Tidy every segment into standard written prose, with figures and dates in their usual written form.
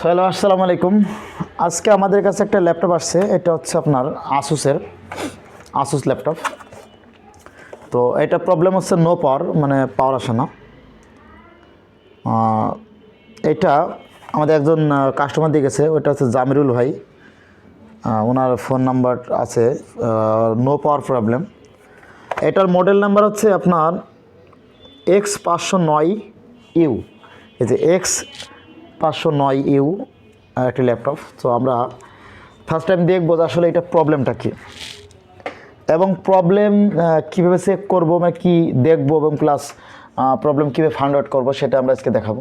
Hello, আসসালামু আলাইকুম। আজকে আমাদের কাছে একটা ল্যাপটপ আসছে। এটা হচ্ছে আপনার আসুস ল্যাপটপ। তো এটা প্রবলেম হচ্ছে নো পাওয়ার, মানে পাওয়ার আসে না। এটা আমাদের একজন কাস্টমার দিয়ে গেছে, ওটা হচ্ছে জামিরুল ভাই। ওনার ফোন নাম্বার আছে, নো পাওয়ার প্রবলেম। এটার মডেল নাম্বার হচ্ছে আপনার X509U। এই যে X509U একটি ল্যাপটপ। তো আমরা ফার্স্ট টাইম দেখবো যে আসলে এটা প্রবলেমটা কী এবং প্রবলেম কীভাবে চেক করবো, মানে কী দেখবো এবং প্লাস প্রবলেম কীভাবে ফাইন্ড আউট করবো সেটা আমরা আজকে দেখাবো।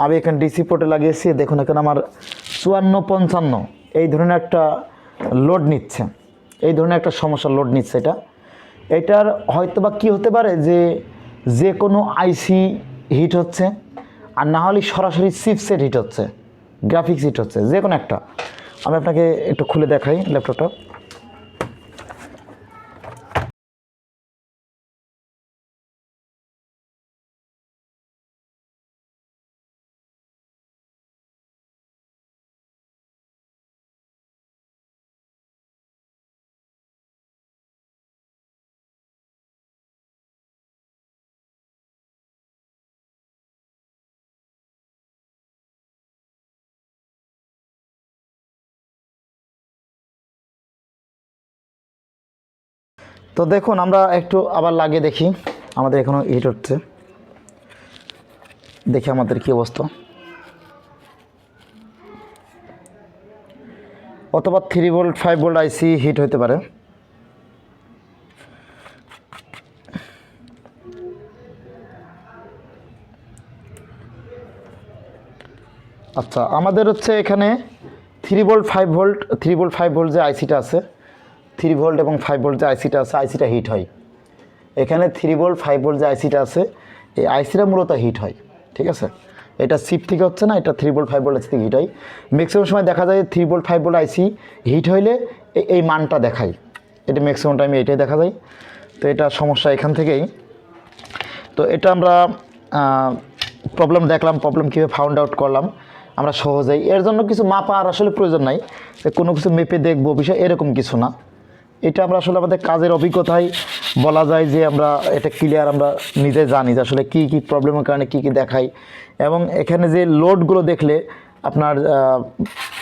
আমি এখানে ডিসি পোর্টে লাগিয়েছি, দেখুন এখানে আমার 5455 এই ধরনের একটা লোড নিচ্ছে, এই ধরনের একটা সমস্যা লোড নিচ্ছে। এটার হয়তো বা কী হতে পারে যে কোনো আইসি হিট হচ্ছে, আর না হলে সরাসরি চিপসেট হিট হচ্ছে, গ্রাফিক্স হিট হচ্ছে, যে কোনো একটা। আমি আপনাকে একটু খুলে দেখাই ল্যাপটপটা। তো দেখুন, আমরা একটু আবার লাগিয়ে দেখি, আমাদের এখনও হিট হচ্ছে, দেখি আমাদের কী অবস্থা। অথবা 3 ভোল্ট 5 ভোল্ট আইসি হিট হতে পারে। আচ্ছা, আমাদের হচ্ছে এখানে 3 ভোল্ট 5 ভোল্ট যে আইসিটা আছে, 3 ভোল্ট এবং 5 ভোল্ট যে আইসিটা আছে, আইসিটা হিট হয়। এখানে 3 ভোল্ট 5 ভোল্ট যে আইসিটা আছে, এই আইসিটা মূলত হিট হয়, ঠিক আছে। এটা চিপ থেকে হচ্ছে না, এটা 3 ভোল্ট 5 ভোল্ট আইসি থেকে হিট হয়। ম্যাক্সিমাম সময় দেখা যায় 3 ভোল্ট 5 ভোল্ট আইসি হিট হইলে এই মানটা দেখায়, এটা ম্যাক্সিমাম টাইমে এটাই দেখা যায়। তো এটা সমস্যা এখান থেকেই। তো এটা আমরা প্রবলেম দেখলাম, প্রবলেম কীভাবে ফাউন্ড আউট করলাম আমরা সহজেই। এর জন্য কিছু মাপা আর আসলে প্রয়োজন নাই, কোনো কিছু মেপে দেখবো বিষয় এরকম কিছু না। এটা আমরা আসলে আমাদের কাজের অভিজ্ঞতায় বলা যায় যে আমরা এটা ক্লিয়ার, আমরা নিজে জানি যে আসলে কী কী প্রবলেমের কারণে কী কী দেখাই। এবং এখানে যে লোডগুলো দেখলে আপনার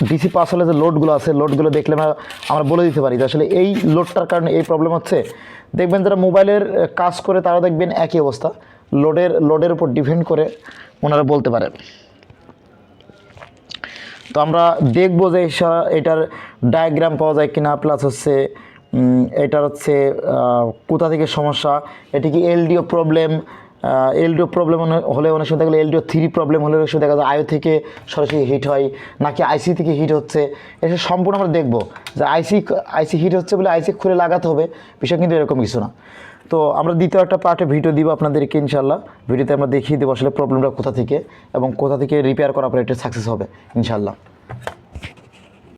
ডিসি পাস হলে যে লোডগুলো আছে, লোডগুলো দেখলে আমরা বলে দিতে পারি যে আসলে এই লোডটার কারণে এই প্রবলেম হচ্ছে। দেখবেন যারা মোবাইলের কাজ করে তারা দেখবেন একই অবস্থা, লোডের উপর ডিপেন্ড করে ওনারা বলতে পারেন। তো আমরা দেখবো যে এটার ডায়াগ্রাম পাওয়া যায় কিনা, প্লাস হচ্ছে এটার হচ্ছে কোথা থেকে সমস্যা। এটা কি এলডিও প্রবলেম হলে অনেক সময় দেখা গেলো এলডিও 3 প্রবলেম হলে অনেক সময় দেখা যায় আইও থেকে সরাসরি হিট হয়, নাকি আইসি থেকে হিট হচ্ছে। এটা সম্পূর্ণ আমরা দেখবো যে আইসি হিট হচ্ছে বলে আইসি খুলে লাগাতে হবে, বিষয় কিন্তু এরকম কিছু না। তো আমরা দ্বিতীয় একটা পার্টে ভিডিও দিব আপনাদেরকে ইনশাল্লাহ। ভিডিওতে আমরা দেখিয়ে দেবো আসলে প্রবলেমটা কোথা থেকে এবং কোথা থেকে রিপেয়ার করার পরে এটা সাকসেস হবে ইনশাল্লাহ।